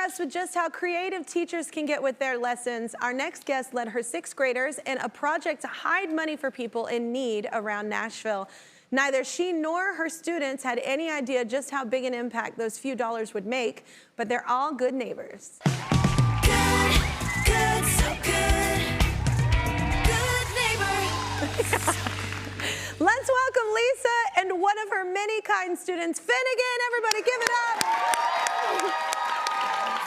impressed with just how creative teachers can get with their lessons. Our next guest led her sixth graders in a project to hide money for people in need around Nashville. Neither she nor her students had any idea just how big an impact those few dollars would make, but they're all good neighbors. Good, good, so good. Good neighbor. Let's welcome Lisa and one of her many kind students, Finnegan. Everybody give it up.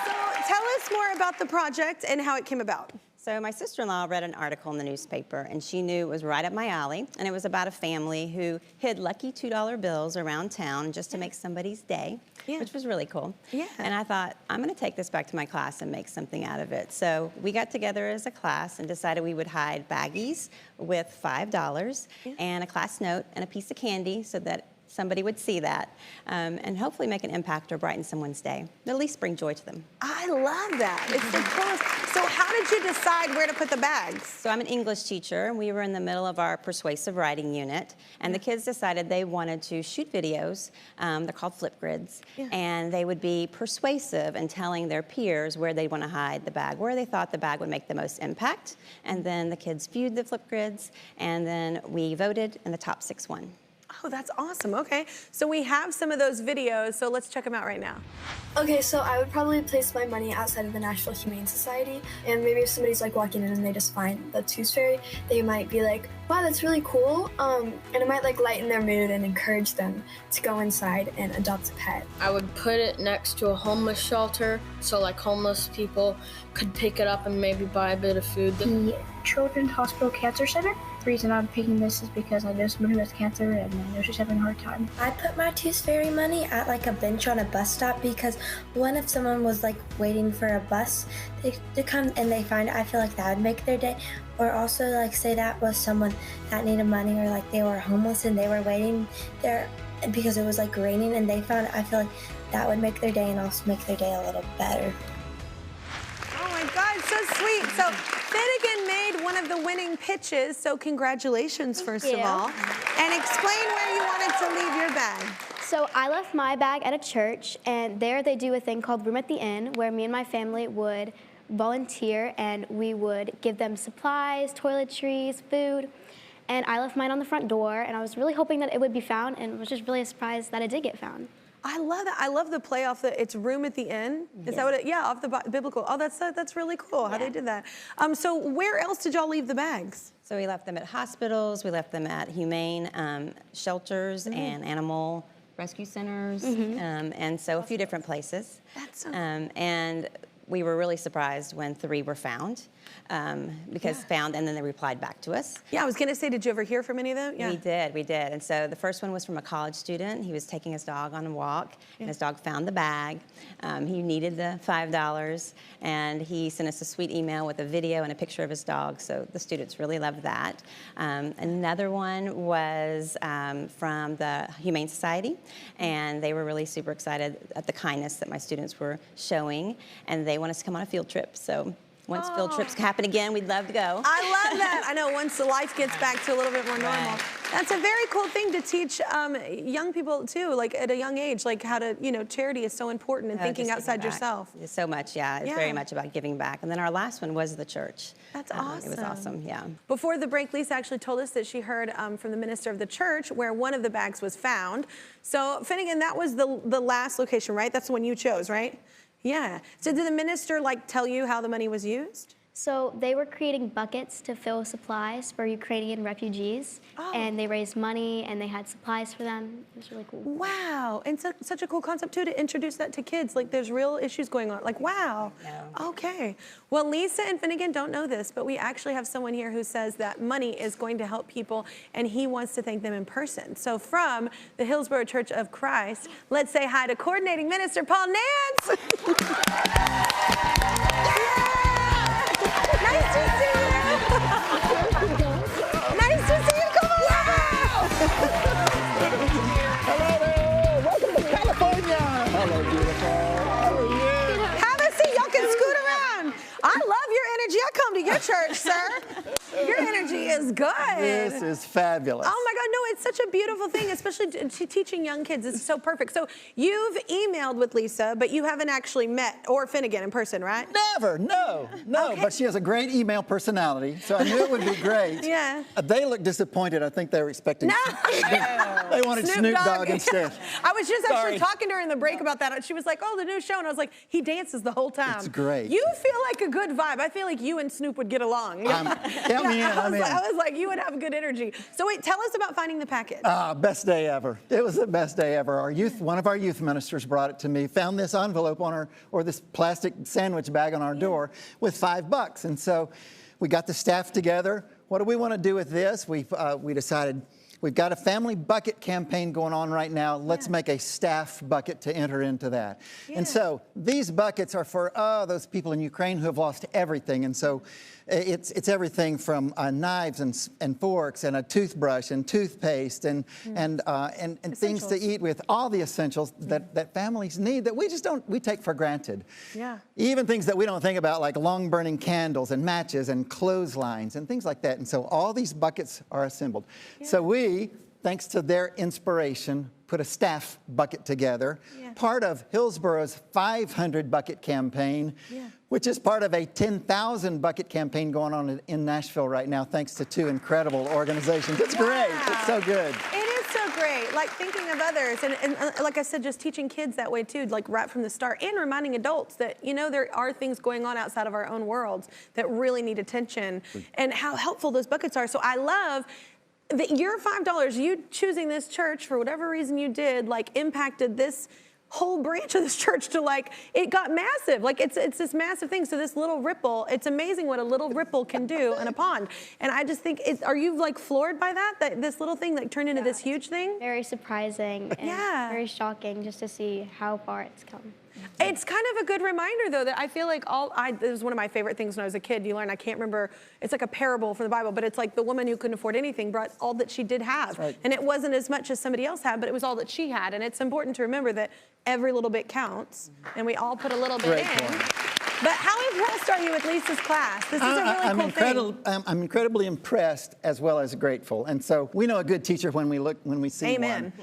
So tell us more about the project and how it came about. So my sister-in-law read an article in the newspaper, and she knew it was right up my alley, and it was about a family who hid lucky $2 bills around town just to make somebody's day, which was really cool. Yeah. And I thought, I'm going to take this back to my class and make something out of it. So we got together as a class and decided we would hide baggies with $5 and a class note and a piece of candy so that somebody would see that and hopefully make an impact or brighten someone's day. At least bring joy to them. I love that. It's the coolest. So how did you decide where to put the bags? So I'm an English teacher, and we were in the middle of our persuasive writing unit, and the kids decided they wanted to shoot videos. They're called Flipgrids, and they would be persuasive in telling their peers where they want to hide the bag, where they thought the bag would make the most impact. And then the kids viewed the Flipgrids, and then we voted, and the top 6 won. Oh, that's awesome. Okay, so we have some of those videos, so let's check them out right now. Okay, so I would probably place my money outside of the Nashville Humane Society, and maybe if somebody's like walking in and they just find the Tooth Fairy, they might be like, wow, that's really cool, and it might like lighten their mood and encourage them to go inside and adopt a pet. I would put it next to a homeless shelter, so like homeless people could pick it up and maybe buy a bit of food. The Children's Hospital Cancer Center. The reason I'm picking this is because I know someone who has cancer and I know she's having a hard time. I put my Tooth Fairy money at like a bench on a bus stop because what if someone was like waiting for a bus to come and they find it, I feel like that would make their day. Or also like say that was someone that needed money or like they were homeless and they were waiting there because it was like raining and they found it, I feel like that would make their day and also make their day a little better. Oh my God, so sweet. So Finnegan made one of the winning pitches, so congratulations first of all. And explain where you wanted to leave your bag. So I left my bag at a church, and there they do a thing called Room at the Inn, where me and my family would volunteer and we would give them supplies, toiletries, food. And I left mine on the front door, and I was really hoping that it would be found, and was just really surprised that it did get found. I love that. I love the play off the, it's Room at the Inn. Is that what it, off the biblical. Oh, that's really cool how they did that. So where else did y'all leave the bags? So we left them at hospitals, we left them at humane shelters and animal rescue centers, and so a few different places. That's so and we were really surprised when 3 were found, because found and then they replied back to us. Yeah, I was gonna say, did you ever hear from any of them? Yeah. We did. And so the first one was from a college student. He was taking his dog on a walk, and his dog found the bag. He needed the $5, and he sent us a sweet email with a video and a picture of his dog, so the students really loved that. Another one was from the Humane Society, and they were really super excited at the kindness that my students were showing, and they want us to come on a field trip. So once field trips happen again, we'd love to go. I love that. I know once the life gets back to a little bit more normal. That's a very cool thing to teach young people too, like at a young age, like how to, charity is so important and thinking outside yourself. So much, It's very much about giving back. And then our last one was the church. That's awesome. It was awesome, Before the break, Lisa actually told us that she heard from the minister of the church where one of the bags was found. So Finnegan, that was the last location, right? That's the one you chose, right? Yeah. So did the minister tell you how the money was used? So they were creating buckets to fill supplies for Ukrainian refugees, and they raised money and they had supplies for them. It was really cool. Wow, and such a cool concept too to introduce that to kids. Like there's real issues going on. Like wow. Okay. Well, Lisa and Finnegan don't know this, but we actually have someone here who says that money is going to help people, and he wants to thank them in person. So from the Hillsborough Church of Christ, let's say hi to coordinating minister Paul Nance. Nice to see you. Nice to see you. Come on. Hello there. Welcome to California. Hello, beautiful. How are you? Have a seat. Y'all can scoot around. I love your energy. I come to your church, sir. Your energy is good. This is fabulous. Oh my God, no, it's such a beautiful thing, especially teaching young kids. It's so perfect. So you've emailed with Lisa, but you haven't actually met or Finnegan in person, right? Never, no. Okay. But she has a great email personality, so I knew it would be great. Yeah. They look disappointed. I think they were expecting. They wanted Snoop Dogg instead. I was just actually talking to her in the break about that. She was like, "Oh, the new show," and I was like, "He dances the whole time." It's great. You feel like a good vibe. I feel like you and Snoop would get along. Count me in. I'm in. I was like, you would have good energy. So wait, tell us about finding the package. Best day ever. It was the best day ever. One of our youth ministers brought it to me, found this envelope or this plastic sandwich bag on our door with $5. And so we got the staff together. What do we want to do with this? We decided we've got a family bucket campaign going on right now. Let's make a staff bucket to enter into that. And so these buckets are for those people in Ukraine who have lost everything. And so it's everything from knives and forks and a toothbrush and toothpaste and things to eat with, all the essentials that families need that we take for granted. Yeah. Even things that we don't think about, like long burning candles and matches and clotheslines and things like that. And so all these buckets are assembled. So we, thanks to their inspiration, put a staff bucket together, part of Hillsboro's 500 bucket campaign, which is part of a 10,000 bucket campaign going on in Nashville right now, thanks to two incredible organizations. It's great. It's so good. It is so great, like thinking of others, and like I said, just teaching kids that way too, like right from the start, and reminding adults that, you know, there are things going on outside of our own worlds that really need attention, and how helpful those buckets are. So I love that your $5, you choosing this church for whatever reason you did, like impacted this whole branch of this church to, like, it got massive. Like it's this massive thing. So this little ripple, it's amazing what a little ripple can do in a pond. And I just think, are you like floored by that this little thing like turned into this huge thing? Very surprising and very shocking just to see how far it's come. It's kind of a good reminder, though, that I feel like it was one of my favorite things when I was a kid. You learn, I can't remember, it's like a parable from the Bible, but it's like the woman who couldn't afford anything brought all that she did have. Right. And it wasn't as much as somebody else had, but it was all that she had. And it's important to remember that every little bit counts, and we all put a little bit in. But how impressed are you with Lisa's class? This is a really cool thing. I'm incredibly impressed as well as grateful. And so we know a good teacher when we see one.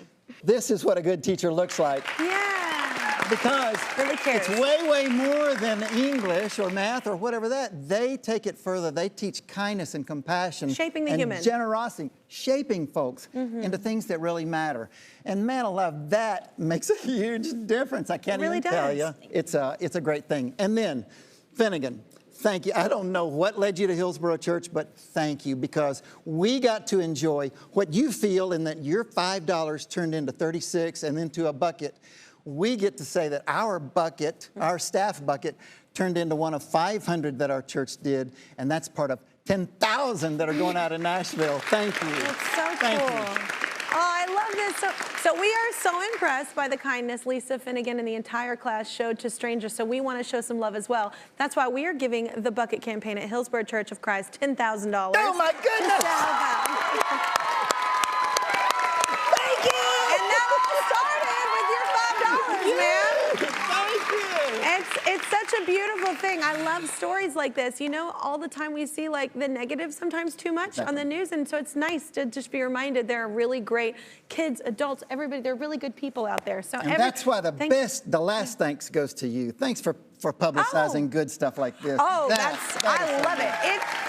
This is what a good teacher looks like. Because it's way more than English or math or whatever that. They take it further. They teach kindness and compassion. Shaping the human. Generosity. Shaping folks into things that really matter. And man alive, that makes a huge difference. I can't even tell you. It's a great thing. And then, Finnegan, thank you. I don't know what led you to Hillsboro Church, but thank you, because we got to enjoy what you feel in that your $5 turned into 36 and into a bucket. We get to say that our bucket, our staff bucket, turned into one of 500 that our church did, and that's part of 10,000 that are going out in Nashville. Thank you. That's so Thank cool. you. Oh, I love this. So we are so impressed by the kindness Lisa Finnegan and the entire class showed to strangers, so we want to show some love as well. That's why we are giving the Bucket Campaign at Hillsboro Church of Christ $10,000. Oh, my goodness! Thank you! And that all started with your $5, man. Thank you! It's such a beautiful thing. I love stories like this. You know, all the time we see like the negative, sometimes too much on the news, and so it's nice to just be reminded there are really great kids, adults, everybody. They're really good people out there. So that's why the last thanks goes to you. Thanks for publicizing good stuff like this. Oh, I love it.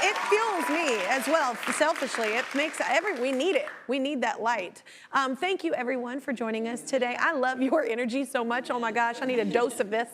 It fuels me as well, selfishly. It makes we need it. We need that light. Thank you, everyone, for joining us today. I love your energy so much. Oh my gosh, I need a dose of this.